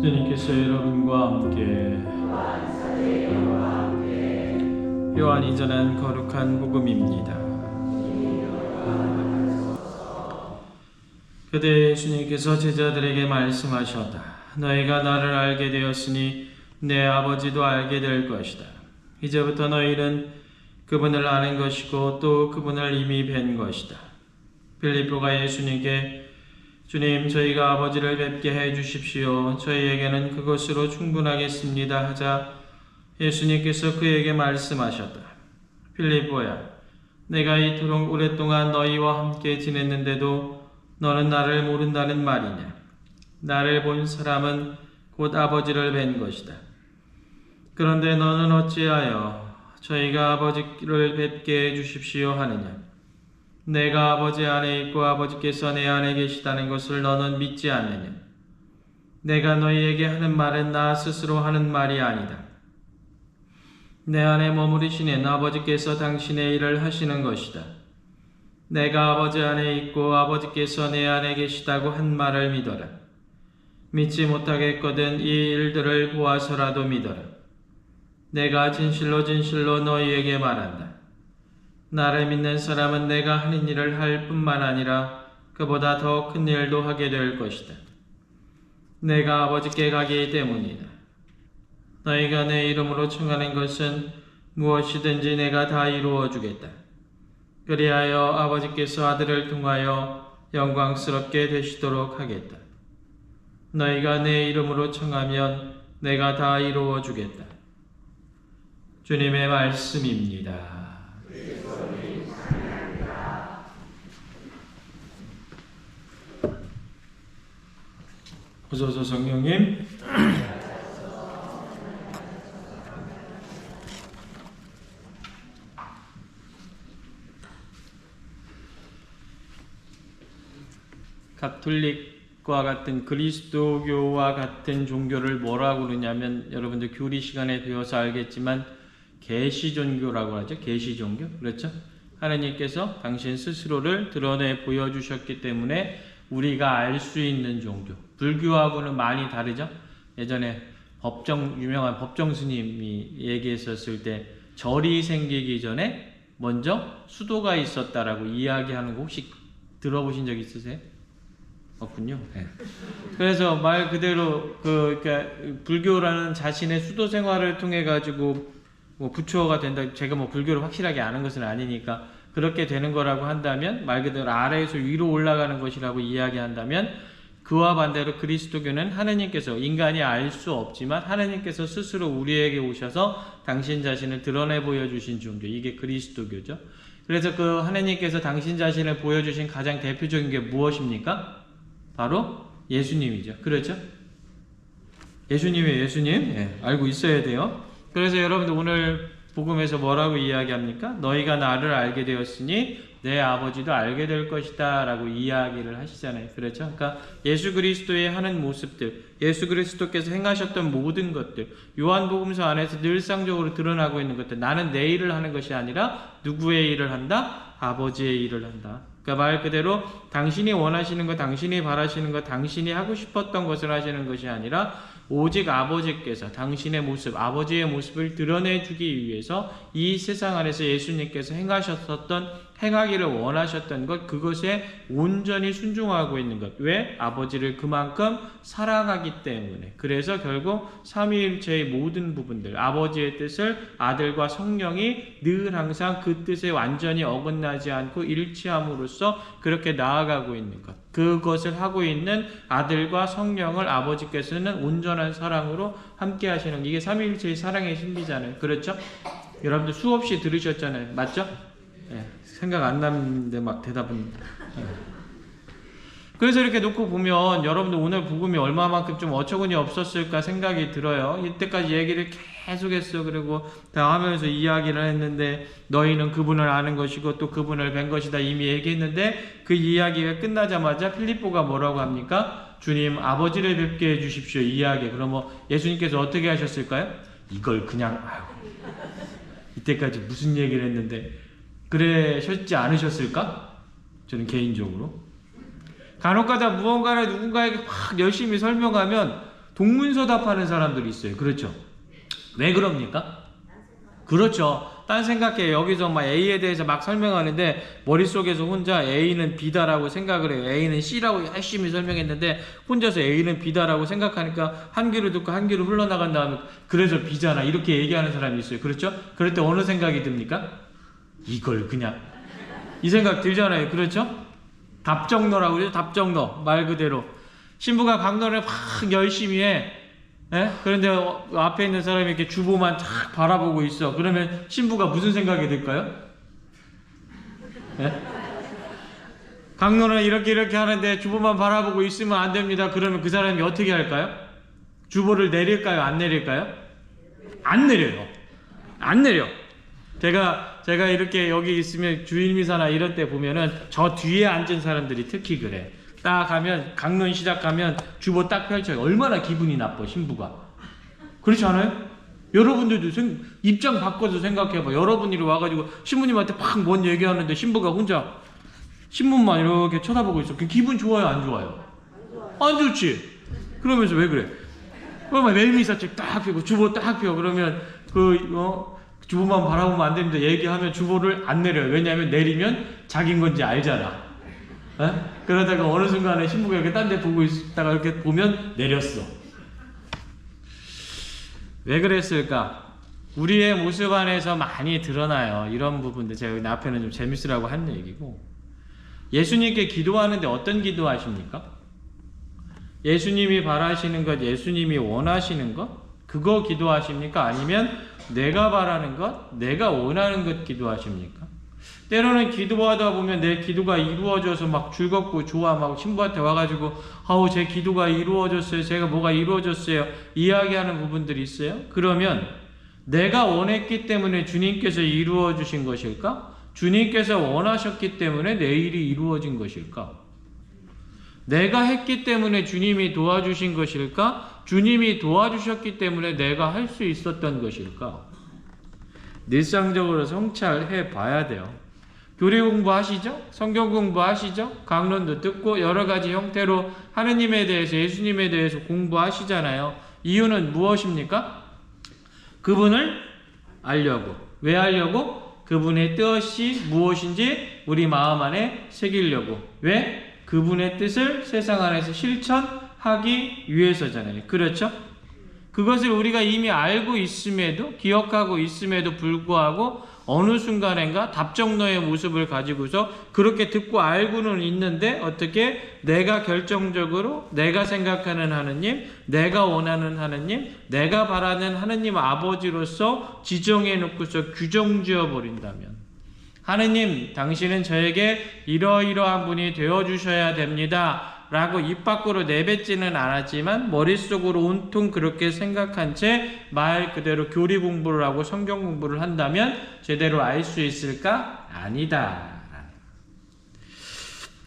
주님께서 여러분과 함께 요한이 전한 거룩한 복음입니다. 그때 예수님께서 제자들에게 말씀하셨다. 너희가 나를 알게 되었으니 내 아버지도 알게 될 것이다. 이제부터 너희는 그분을 아는 것이고 또 그분을 이미 뵌 것이다. 빌립보가 예수님께 주님, 저희가 아버지를 뵙게 해 주십시오. 저희에게는 그것으로 충분하겠습니다. 하자 예수님께서 그에게 말씀하셨다. 빌립보야, 내가 이토록 오랫동안 너희와 함께 지냈는데도 너는 나를 모른다는 말이냐? 나를 본 사람은 곧 아버지를 뵌 것이다. 그런데 너는 어찌하여 저희가 아버지를 뵙게 해 주십시오 하느냐? 내가 아버지 안에 있고 아버지께서 내 안에 계시다는 것을 너는 믿지 않느냐? 내가 너희에게 하는 말은 나 스스로 하는 말이 아니다. 내 안에 머무르시는 아버지께서 당신의 일을 하시는 것이다. 내가 아버지 안에 있고 아버지께서 내 안에 계시다고 한 말을 믿어라. 믿지 못하겠거든 이 일들을 보아서라도 믿어라. 내가 진실로 진실로 너희에게 말한다. 나를 믿는 사람은 내가 하는 일을 할 뿐만 아니라 그보다 더 큰 일도 하게 될 것이다. 내가 아버지께 가기 때문이다. 너희가 내 이름으로 청하는 것은 무엇이든지 내가 다 이루어 주겠다. 그리하여 아버지께서 아들을 통하여 영광스럽게 되시도록 하겠다. 너희가 내 이름으로 청하면 내가 다 이루어 주겠다. 주님의 말씀입니다. 어서오서 성령님. 가톨릭과 같은 그리스도교와 같은 종교를 뭐라고 그러냐면 여러분들 교리 시간에 배워서 알겠지만 계시종교라고 하죠. 계시종교. 그렇죠? 하나님께서 당신 스스로를 드러내 보여주셨기 때문에 우리가 알 수 있는 종교. 불교하고는 많이 다르죠. 예전에 유명한 법정 스님이 얘기했었을 때 절이 생기기 전에 먼저 수도가 있었다라고 이야기하는 거 혹시 들어보신 적 있으세요? 없군요. 네. 그래서 말 그대로 그러니까 불교라는 자신의 수도 생활을 통해 가지고 뭐 부처가 된다. 제가 뭐 불교를 확실하게 아는 것은 아니니까 그렇게 되는 거라고 한다면 말 그대로 아래에서 위로 올라가는 것이라고 이야기한다면 그와 반대로 그리스도교는 하느님께서 인간이 알 수 없지만 하느님께서 스스로 우리에게 오셔서 당신 자신을 드러내 보여주신 종교. 이게 그리스도교죠. 그래서 그 하느님께서 당신 자신을 보여주신 가장 대표적인 게 무엇입니까? 바로 예수님이죠. 그렇죠? 예수님이에요. 예수님. 네, 알고 있어야 돼요. 그래서 여러분들 오늘 복음에서 뭐라고 이야기합니까? 너희가 나를 알게 되었으니 내 아버지도 알게 될 것이다 라고 이야기를 하시잖아요. 그렇죠? 그러니까 예수 그리스도의 하는 모습들, 예수 그리스도께서 행하셨던 모든 것들, 요한복음서 안에서 늘상적으로 드러나고 있는 것들, 나는 내 일을 하는 것이 아니라 누구의 일을 한다? 아버지의 일을 한다. 그러니까 말 그대로 당신이 원하시는 것, 당신이 바라시는 것, 당신이 하고 싶었던 것을 하시는 것이 아니라 오직 아버지께서 당신의 모습, 아버지의 모습을 드러내주기 위해서 이 세상 안에서 예수님께서 행하기를 원하셨던 것, 그것에 온전히 순종하고 있는 것. 왜? 아버지를 그만큼 사랑하기 때문에. 그래서 결국 삼위일체의 모든 부분들, 아버지의 뜻을 아들과 성령이 늘 항상 그 뜻에 완전히 어긋나지 않고 일치함으로써 그렇게 나아가고 있는 것. 그것을 하고 있는 아들과 성령을 아버지께서는 온전한 사랑으로 함께 하시는, 이게 삼위일체의 사랑의 신비잖아요. 그렇죠? 여러분들 수없이 들으셨잖아요. 맞죠? 네, 생각 안 나는데 막 대답은. 그래서 이렇게 놓고 보면 여러분들 오늘 복음이 얼마만큼 좀 어처구니 없었을까 생각이 들어요. 이때까지 얘기를 계속했어. 그리고 다 하면서 이야기를 했는데 너희는 그분을 아는 것이고 또 그분을 뵌 것이다 이미 얘기했는데 그 이야기가 끝나자마자 필립보가 뭐라고 합니까? 주님 아버지를 뵙게 해주십시오. 이야기. 그럼 뭐 예수님께서 어떻게 하셨을까요? 이걸 그냥 이때까지 무슨 얘기를 했는데 그러셨지 않으셨을까? 저는 개인적으로 간혹가다 무언가를 누군가에게 막 열심히 설명하면 동문서답하는 사람들이 있어요. 그렇죠? 왜 그럽니까? 그렇죠. 딴 생각해. 여기서 막 A에 대해서 막 설명하는데 머릿속에서 혼자 A는 B다라고 생각을 해요. A는 C라고 열심히 설명했는데 혼자서 A는 B다라고 생각하니까 한 귀로 듣고 한 귀로 흘러나간 다음에 그래서 B잖아 이렇게 얘기하는 사람이 있어요. 그렇죠? 그럴 때 어느 생각이 듭니까? 이걸 그냥 이 생각 들잖아요. 그렇죠? 답정너라고 그러죠. 답정너 말 그대로 신부가 강론을 막 열심히 해. 예? 그런데 앞에 있는 사람이 이렇게 주보만 쫙 바라보고 있어. 그러면 신부가 무슨 생각이 들까요? 예? 강론을 이렇게 하는데 주보만 바라보고 있으면 안 됩니다. 그러면 그 사람이 어떻게 할까요? 주보를 내릴까요? 안 내릴까요? 안 내려요. 안 내려. 제가 이렇게 여기 있으면 주일미사나 이런 때 보면은 저 뒤에 앉은 사람들이 특히 그래. 딱 가면 강론 시작하면 주보 딱 펼쳐요. 얼마나 기분이 나빠 신부가. 그렇지 않아요? 여러분들도 입장 바꿔서 생각해봐. 여러분이 와가지고 신부님한테 막 뭔 얘기하는데 신부가 혼자 신문만 이렇게 쳐다보고 있어. 기분 좋아요? 안 좋아요? 안 좋지? 그러면서 왜 그래? 그러면 매일미사책 딱 펴고 주보 딱 펴. 그러면 주보만 바라보면 안 됩니다. 얘기하면 주보를 안 내려요. 왜냐하면 내리면 자기인 건지 알잖아. 에? 그러다가 어느 순간에 신부가 이렇게 딴 데 보고 있다가 이렇게 보면 내렸어. 왜 그랬을까? 우리의 모습 안에서 많이 드러나요. 이런 부분들 제가 여기 앞에는 좀 재밌으라고 한 얘기고. 예수님께 기도하는데 어떤 기도하십니까? 예수님이 바라시는 것, 예수님이 원하시는 것? 그거 기도하십니까? 아니면 내가 바라는 것, 내가 원하는 것 기도하십니까? 때로는 기도하다 보면 내 기도가 이루어져서 막 즐겁고 좋아. 막 신부한테 와가지고 아우 제 기도가 이루어졌어요. 제가 뭐가 이루어졌어요. 이야기하는 부분들이 있어요. 그러면 내가 원했기 때문에 주님께서 이루어 주신 것일까? 주님께서 원하셨기 때문에 내 일이 이루어진 것일까? 내가 했기 때문에 주님이 도와주신 것일까? 주님이 도와주셨기 때문에 내가 할 수 있었던 것일까? 일상적으로 성찰해 봐야 돼요. 교리 공부하시죠? 성경 공부하시죠? 강론도 듣고 여러 가지 형태로 하느님에 대해서 예수님에 대해서 공부하시잖아요. 이유는 무엇입니까? 그분을 알려고. 왜 알려고? 그분의 뜻이 무엇인지 우리 마음 안에 새기려고. 왜? 그분의 뜻을 세상 안에서 실천하기 위해서잖아요. 그렇죠? 그것을 우리가 이미 알고 있음에도 기억하고 있음에도 불구하고 어느 순간인가 답정너의 모습을 가지고서 그렇게 듣고 알고는 있는데 어떻게 내가 결정적으로 내가 생각하는 하느님, 내가 원하는 하느님, 내가 바라는 하느님 아버지로서 지정해 놓고서 규정 지어 버린다면 하느님 당신은 저에게 이러이러한 분이 되어주셔야 됩니다 라고 입 밖으로 내뱉지는 않았지만 머릿속으로 온통 그렇게 생각한 채 말 그대로 교리 공부를 하고 성경 공부를 한다면 제대로 알 수 있을까? 아니다.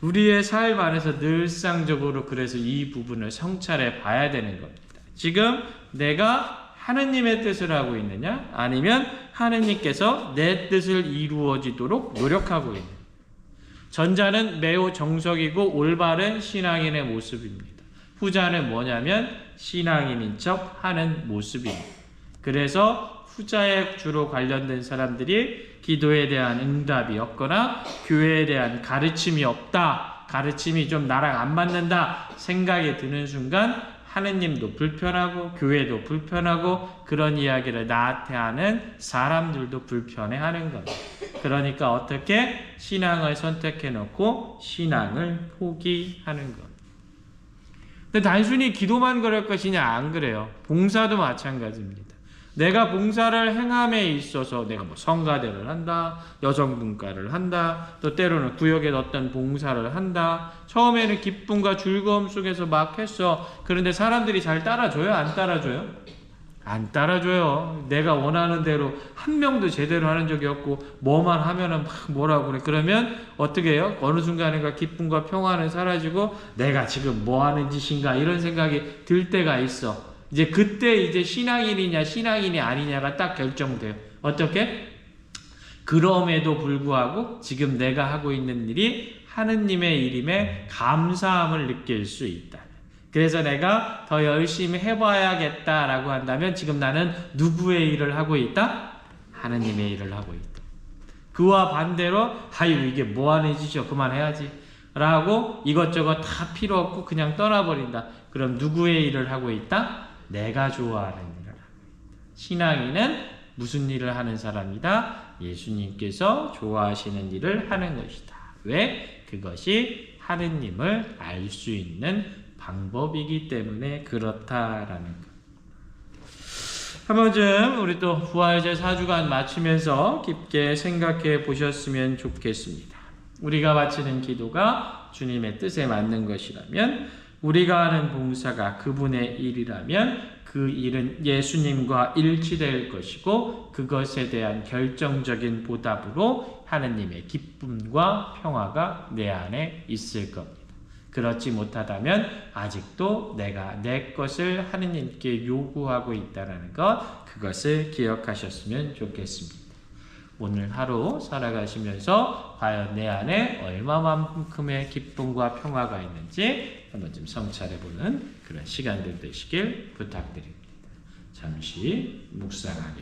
우리의 삶 안에서 늘상적으로 그래서 이 부분을 성찰해 봐야 되는 겁니다. 지금 내가 하느님의 뜻을 하고 있느냐? 아니면 하느님께서 내 뜻을 이루어지도록 노력하고 있느냐? 전자는 매우 정석이고 올바른 신앙인의 모습입니다. 후자는 뭐냐면 신앙인인 척 하는 모습입니다. 그래서 후자에 주로 관련된 사람들이 기도에 대한 응답이 없거나 교회에 대한 가르침이 없다, 가르침이 좀 나랑 안 맞는다 생각이 드는 순간 하느님도 불편하고 교회도 불편하고 그런 이야기를 나한테 하는 사람들도 불편해하는 겁니다. 그러니까 어떻게 신앙을 선택해 놓고 신앙을 포기하는 것. 근데 단순히 기도만 그럴 것이냐? 안 그래요. 봉사도 마찬가지입니다. 내가 봉사를 행함에 있어서 내가 뭐 성가대를 한다, 여성분과를 한다, 또 때로는 구역에 어떤 봉사를 한다. 처음에는 기쁨과 즐거움 속에서 막 했어. 그런데 사람들이 잘 따라줘요? 안 따라줘요? 안 따라줘요. 내가 원하는 대로 한 명도 제대로 하는 적이 없고 뭐만 하면은 막 뭐라고 그래. 그러면 어떻게 해요? 어느 순간인가 기쁨과 평화는 사라지고 내가 지금 뭐 하는 짓인가 이런 생각이 들 때가 있어. 이제 그때 이제 신앙인이냐 신앙인이 아니냐가 딱 결정돼요. 어떻게? 그럼에도 불구하고 지금 내가 하고 있는 일이 하느님의 일임에 감사함을 느낄 수 있다. 그래서 내가 더 열심히 해봐야겠다라고 한다면 지금 나는 누구의 일을 하고 있다? 하느님의 일을 하고 있다. 그와 반대로 아유 이게 뭐하는 짓이죠, 그만해야지 라고 이것저것 다 필요 없고 그냥 떠나버린다. 그럼 누구의 일을 하고 있다? 내가 좋아하는 일을 하고 있다. 신앙인은 무슨 일을 하는 사람이다? 예수님께서 좋아하시는 일을 하는 것이다. 왜? 그것이 하느님을 알 수 있는 방법이기 때문에 그렇다라는 것. 한 번쯤 우리 또 부활절 4주간 마치면서 깊게 생각해 보셨으면 좋겠습니다. 우리가 바치는 기도가 주님의 뜻에 맞는 것이라면, 우리가 하는 봉사가 그분의 일이라면 그 일은 예수님과 일치될 것이고 그것에 대한 결정적인 보답으로 하느님의 기쁨과 평화가 내 안에 있을 겁니다. 그렇지 못하다면 아직도 내가 내 것을 하느님께 요구하고 있다는 것, 그것을 기억하셨으면 좋겠습니다. 오늘 하루 살아가시면서 과연 내 안에 얼마만큼의 기쁨과 평화가 있는지 한번 좀 성찰해보는 그런 시간들 되시길 부탁드립니다. 잠시 묵상하겠습니다.